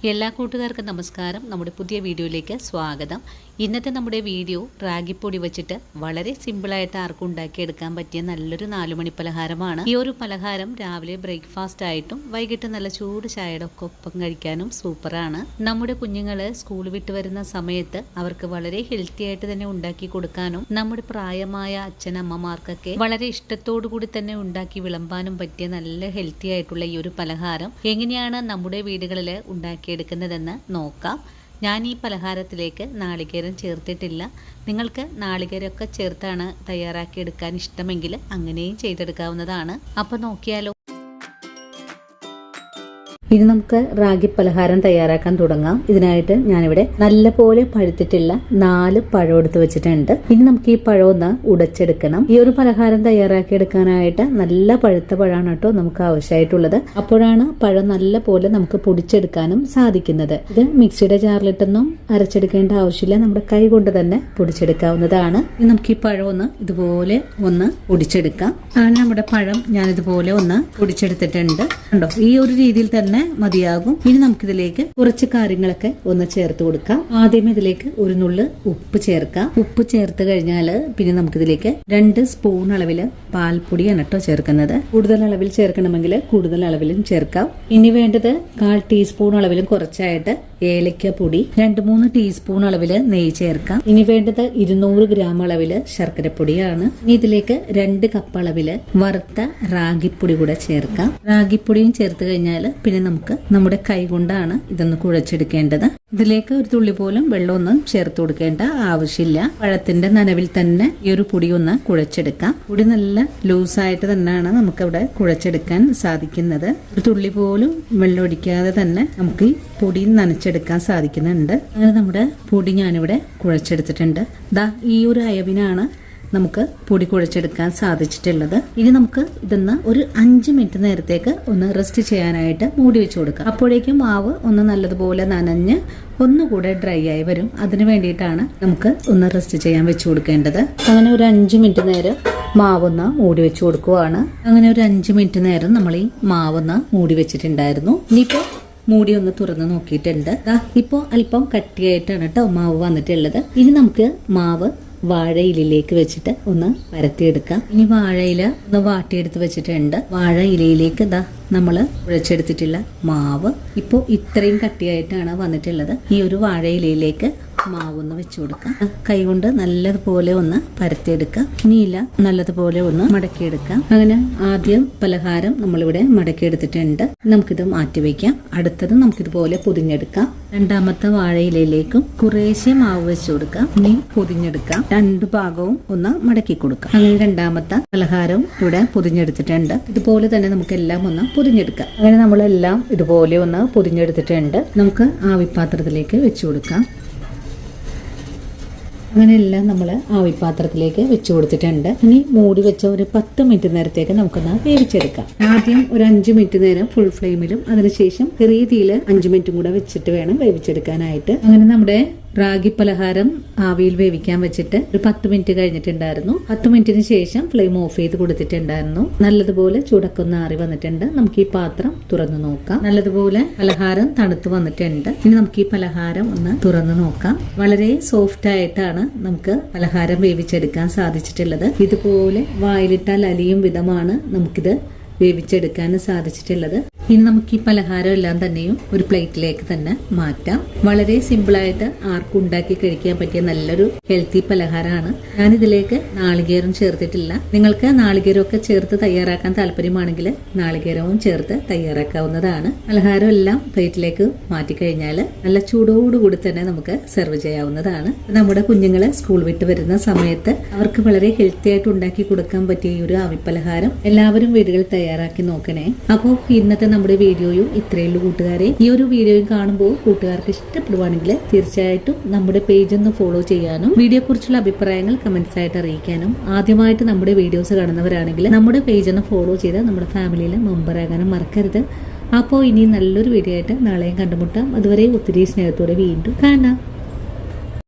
എല്ലാ കൂട്ടുകാർക്കും നമസ്കാരം. നമ്മുടെ പുതിയ വീഡിയോയിലേക്ക് സ്വാഗതം. ഇന്നത്തെ നമ്മുടെ വീഡിയോ റാഗിപ്പൊടി വെച്ചിട്ട് വളരെ സിമ്പിളായിട്ട് ആർക്കും ഉണ്ടാക്കിയെടുക്കാൻ പറ്റിയ നല്ലൊരു 4 മണി പലഹാരമാണ്. ഈ ഒരു പലഹാരം രാവിലെ ബ്രേക്ക്ഫാസ്റ്റ് ആയിട്ടും വൈകിട്ട് നല്ല ചൂട് ചായയുടെ ഒപ്പം കഴിക്കാനും സൂപ്പറാണ്. നമ്മുടെ കുഞ്ഞുങ്ങൾ സ്കൂൾ വിട്ട് വരുന്ന സമയത്ത് അവർക്ക് വളരെ ഹെൽത്തി ആയിട്ട് തന്നെ ഉണ്ടാക്കി കൊടുക്കാനും നമ്മുടെ പ്രായമായ അച്ഛനമ്മമാർക്കൊക്കെ വളരെ ഇഷ്ടത്തോടു കൂടി തന്നെ ഉണ്ടാക്കി വിളമ്പാനും പറ്റിയ നല്ല ഹെൽത്തി ആയിട്ടുള്ള ഈ ഒരു പലഹാരം എങ്ങനെയാണ് നമ്മുടെ വീടുകളിൽ ഉണ്ടാക്കിയെടുക്കുന്നതെന്ന് നോക്കാം. ഞാൻ ഈ പലഹാരത്തിലേക്ക് നാളികേരം ചേർത്തിട്ടില്ല. നിങ്ങൾക്ക് നാളികേരമൊക്കെ ചേർത്താണ് തയ്യാറാക്കിയെടുക്കാൻ ഇഷ്ടമെങ്കിൽ അങ്ങനെയും ചെയ്തെടുക്കാവുന്നതാണ്. അപ്പോൾ നോക്കിയാലോ. ഇനി നമുക്ക് റാഗി പലഹാരം തയ്യാറാക്കാൻ തുടങ്ങാം. ഇതിനായിട്ട് ഞാനിവിടെ നല്ലപോലെ പഴുത്തിട്ടുള്ള 4 പഴം എടുത്ത് വെച്ചിട്ടുണ്ട്. ഇനി നമുക്ക് ഈ പഴം ഒന്ന് ഉടച്ചെടുക്കണം. ഈ ഒരു പലഹാരം തയ്യാറാക്കി എടുക്കാനായിട്ട് നല്ല പഴുത്ത പഴമാണ് കേട്ടോ നമുക്ക് ആവശ്യമായിട്ടുള്ളത്. അപ്പോഴാണ് പഴം നല്ല പോലെ നമുക്ക് പൊടിച്ചെടുക്കാനും സാധിക്കുന്നത്. ഇത് മിക്സിയുടെ ജാറിലിട്ടൊന്നും അരച്ചെടുക്കേണ്ട ആവശ്യമില്ല. നമ്മുടെ കൈ കൊണ്ട് തന്നെ പൊടിച്ചെടുക്കാവുന്നതാണ്. ഇനി നമുക്ക് ഈ പഴം ഒന്ന് ഇതുപോലെ ഒന്ന് പൊടിച്ചെടുക്കാം. അങ്ങനെ നമ്മുടെ പഴം ഞാനിതുപോലെ ഒന്ന് പൊടിച്ചെടുത്തിട്ടുണ്ട്. കണ്ടോ, ഈ ഒരു രീതിയിൽ തന്നെ മതിയാകും. ഇനി നമുക്കിതിലേക്ക് കുറച്ച് കാര്യങ്ങളൊക്കെ ഒന്ന് ചേർത്ത് കൊടുക്കാം. ആദ്യം ഇതിലേക്ക് ഒരു നുള്ള് ഉപ്പ് ചേർക്കാം. ഉപ്പ് ചേർത്ത് കഴിഞ്ഞാൽ പിന്നെ നമുക്കിതിലേക്ക് 2 സ്പൂൺ അളവിൽ പാൽപ്പൊടിയാണ് കേട്ടോ ചേർക്കുന്നത്. കൂടുതൽ അളവിൽ ചേർക്കണമെങ്കിൽ കൂടുതൽ അളവിലും ചേർക്കാം. ഇനി വേണ്ടത് 1/4 ടീസ്പൂൺ അളവിലും കുറച്ചായിട്ട് ഏലക്ക പൊടി, 2-3 ടീസ്പൂൺ അളവിൽ നെയ്യ് ചേർക്കാം. ഇനി വേണ്ടത് 200 ഗ്രാം അളവില് ശർക്കരപ്പൊടിയാണ്. ഇനി ഇതിലേക്ക് 2 കപ്പ് അളവില് വറുത്ത റാഗിപ്പൊടി കൂടെ ചേർക്കാം. റാഗിപ്പൊടിയും ചേർത്ത് കഴിഞ്ഞാൽ പിന്നെ നമുക്ക് നമ്മുടെ കൈ കൊണ്ടാണ് ഇതൊന്ന് കുഴച്ചെടുക്കേണ്ടത്. ഇതിലേക്ക് ഒരു തുള്ളി പോലും വെള്ളമൊന്നും ചേർത്ത് കൊടുക്കേണ്ട ആവശ്യമില്ല. പഴത്തിന്റെ നനവിൽ തന്നെ ഈ ഒരു പൊടി ഒന്ന് കുഴച്ചെടുക്കാം. പൊടി നല്ല ലൂസായിട്ട് തന്നെയാണ് നമുക്കവിടെ കുഴച്ചെടുക്കാൻ സാധിക്കുന്നത്. ഒരു തുള്ളി പോലും വെള്ളം ഒഴിക്കാതെ തന്നെ നമുക്ക് ഈ പൊടി നനച്ചെടുക്കാൻ സാധിക്കുന്നുണ്ട്. അങ്ങനെ നമ്മുടെ പൊടി ഞാനിവിടെ കുഴച്ചെടുത്തിട്ടുണ്ട്. ദാ ഈ ഒരു അയവിനാണ് നമുക്ക് പൊടി കുഴച്ചെടുക്കാൻ സാധിച്ചിട്ടുള്ളത്. ഇനി നമുക്ക് ഇതൊന്ന് ഒരു 5 മിനിറ്റ് നേരത്തേക്ക് ഒന്ന് റെസ്റ്റ് ചെയ്യാനായിട്ട് മൂടി വെച്ച് കൊടുക്കാം. അപ്പോഴേക്കും മാവ് ഒന്ന് നല്ലതുപോലെ നനഞ്ഞ് ഒന്നുകൂടെ ഡ്രൈ ആയി വരും. അതിന് വേണ്ടിയിട്ടാണ് നമുക്ക് ഒന്ന് റെസ്റ്റ് ചെയ്യാൻ വെച്ച് കൊടുക്കേണ്ടത്. അങ്ങനെ ഒരു 5 മിനിറ്റ് നേരം മാവൊന്ന് മൂടി വെച്ച് കൊടുക്കുവാണ്. അങ്ങനെ ഒരു 5 മിനിറ്റ് നേരം നമ്മൾ ഈ മാവൊന്ന് മൂടി വെച്ചിട്ടുണ്ടായിരുന്നു. ഇനിയിപ്പോ മൂടി ഒന്ന് തുറന്ന് നോക്കിയിട്ടുണ്ട്. ഇപ്പോ അല്പം കട്ടിയായിട്ടാണ് കേട്ടോ മാവ് വന്നിട്ടുള്ളത്. ഇനി നമുക്ക് മാവ് വാഴയിലേക്ക് വെച്ചിട്ട് ഒന്ന് പരത്തിയെടുക്കാം. ഇനി വാഴയില ഒന്ന് വാട്ടിയെടുത്ത് വെച്ചിട്ടുണ്ട്. വാഴയിലയിലേക്ക് നമ്മള് കുഴച്ചെടുത്തിട്ടുള്ള മാവ് ഇപ്പോ ഇത്രയും കട്ടിയായിട്ടാണ് വന്നിട്ടുള്ളത്. ഈ ഒരു വാഴയിലയിലേക്ക് മാവൊന്ന് വെച്ചു കൊടുക്കാം. കൈകൊണ്ട് നല്ലതുപോലെ ഒന്ന് പരത്തിയെടുക്കാം. ഇനിയില്ല നല്ലതുപോലെ ഒന്ന് മടക്കിയെടുക്കാം. അങ്ങനെ ആദ്യം പലഹാരം നമ്മളിവിടെ മടക്കിയെടുത്തിട്ടുണ്ട്. നമുക്കിത് മാറ്റിവെക്കാം. അടുത്തത് നമുക്കിതുപോലെ പൊതിഞ്ഞെടുക്കാം. രണ്ടാമത്തെ വാഴയിലയിലേക്കും കുറേശ്ശെ മാവ് വെച്ചു കൊടുക്കാം. ഇനി പൊതിഞ്ഞെടുക്കാം. 2 ഭാഗവും ഒന്ന് മടക്കി കൊടുക്കാം. അങ്ങനെ രണ്ടാമത്തെ പലഹാരം ഇവിടെ പൊതിഞ്ഞെടുത്തിട്ടുണ്ട്. ഇതുപോലെ തന്നെ നമുക്കെല്ലാം ഒന്ന് പൊതിഞ്ഞെടുക്കാം. അങ്ങനെ നമ്മളെല്ലാം ഇതുപോലെ ഒന്ന് പൊതിഞ്ഞെടുത്തിട്ടുണ്ട്. നമുക്ക് ആവിപ്പാത്രത്തിലേക്ക് വെച്ചു കൊടുക്കാം. അങ്ങനെ എല്ലാം നമ്മൾ ആവിപ്പാത്രത്തിലേക്ക് വെച്ചു കൊടുത്തിട്ടുണ്ട്. ഇനി മൂടി വെച്ച ഒരു 10 മിനിറ്റ് നേരത്തേക്ക് നമുക്കൊന്ന് വേവിച്ചെടുക്കാം. ആദ്യം ഒരു 5 മിനിറ്റ് നേരം ഫുൾ ഫ്ലെയിമിലും അതിനുശേഷം ചെറിയ തീയിൽ 5 മിനിറ്റും കൂടെ വെച്ചിട്ട് വേണം വേവിച്ചെടുക്കാനായിട്ട്. അങ്ങനെ നമ്മുടെ റാഗി പലഹാരം ആവിയിൽ വേവിക്കാൻ വെച്ചിട്ട് ഒരു 10 മിനിറ്റ് കഴിഞ്ഞിട്ടുണ്ടായിരുന്നു. 10 മിനിറ്റിന് ശേഷം ഫ്ലെയിം ഓഫ് ചെയ്ത് കൊടുത്തിട്ടുണ്ടായിരുന്നു. നല്ലതുപോലെ ചൂടൊക്കെ ആറി വന്നിട്ടുണ്ട്. നമുക്ക് ഈ പാത്രം തുറന്നു നോക്കാം. നല്ലതുപോലെ പലഹാരം തണുത്ത് വന്നിട്ടുണ്ട്. ഇനി നമുക്ക് ഈ പലഹാരം ഒന്ന് തുറന്നു നോക്കാം. വളരെ സോഫ്റ്റ് ആയിട്ടാണ് നമുക്ക് പലഹാരം വേവിച്ചെടുക്കാൻ സാധിച്ചിട്ടുള്ളത്. ഇതുപോലെ വായിലിട്ടാൽ അലിയും വിധമാണ് നമുക്കിത് വേവിച്ചെടുക്കാൻ സാധിച്ചിട്ടുള്ളത്. ഇനി നമുക്ക് ഈ പലഹാരം എല്ലാം തന്നെയും ഒരു പ്ലേറ്റിലേക്ക് തന്നെ മാറ്റാം. വളരെ സിമ്പിളായിട്ട് ആർക്കും ഉണ്ടാക്കി കഴിക്കാൻ പറ്റിയ നല്ലൊരു ഹെൽത്തി പലഹാരമാണ്. ഞാനിതിലേക്ക് നാളികേരം ചേർത്തിട്ടില്ല. നിങ്ങൾക്ക് നാളികേരമൊക്കെ ചേർത്ത് തയ്യാറാക്കാൻ താല്പര്യമാണെങ്കിൽ നാളികേരവും ചേർത്ത് തയ്യാറാക്കാവുന്നതാണ്. പലഹാരം എല്ലാം പ്ലേറ്റിലേക്ക് മാറ്റിക്കഴിഞ്ഞാൽ നല്ല ചൂടോടുകൂടി തന്നെ നമുക്ക് സെർവ് ചെയ്യാവുന്നതാണ്. നമ്മുടെ കുഞ്ഞുങ്ങളെ സ്കൂൾ വിട്ട് വരുന്ന സമയത്ത് അവർക്ക് വളരെ ഹെൽത്തി ആയിട്ട് ഉണ്ടാക്കി കൊടുക്കാൻ പറ്റിയ ഈ ഒരു ആവിപ്പലഹാരം എല്ലാവരും വീടുകളിൽ തയ്യാറാക്കി നോക്കണേ. അപ്പോൾ ഇന്നത്തെ നമ്മുടെ വീഡിയോയും ഇത്രയുള്ളൂ കൂട്ടുകാരെ. ഈ ഒരു വീഡിയോയും കാണുമ്പോൾ കൂട്ടുകാർക്ക് ഇഷ്ടപ്പെടുവാണെങ്കിൽ തീർച്ചയായിട്ടും നമ്മുടെ പേജ് ഒന്ന് ഫോളോ ചെയ്യാനും വീഡിയോ കുറിച്ചുള്ള അഭിപ്രായങ്ങൾ കമന്റ്സ് ആയിട്ട് അറിയിക്കാനും, ആദ്യമായിട്ട് നമ്മുടെ വീഡിയോസ് കാണുന്നവരാണെങ്കിൽ നമ്മുടെ പേജ് ഒന്ന് ഫോളോ ചെയ്ത് നമ്മുടെ ഫാമിലിയിലെ മെമ്പർ ആകാനും മറക്കരുത്. അപ്പോൾ ഇനി നല്ലൊരു വീഡിയോ ആയിട്ട് നാളെയും കണ്ടുമുട്ടാം. അതുവരെ ഒത്തിരി സ്നേഹത്തോടെ വീണ്ടും കാണാം.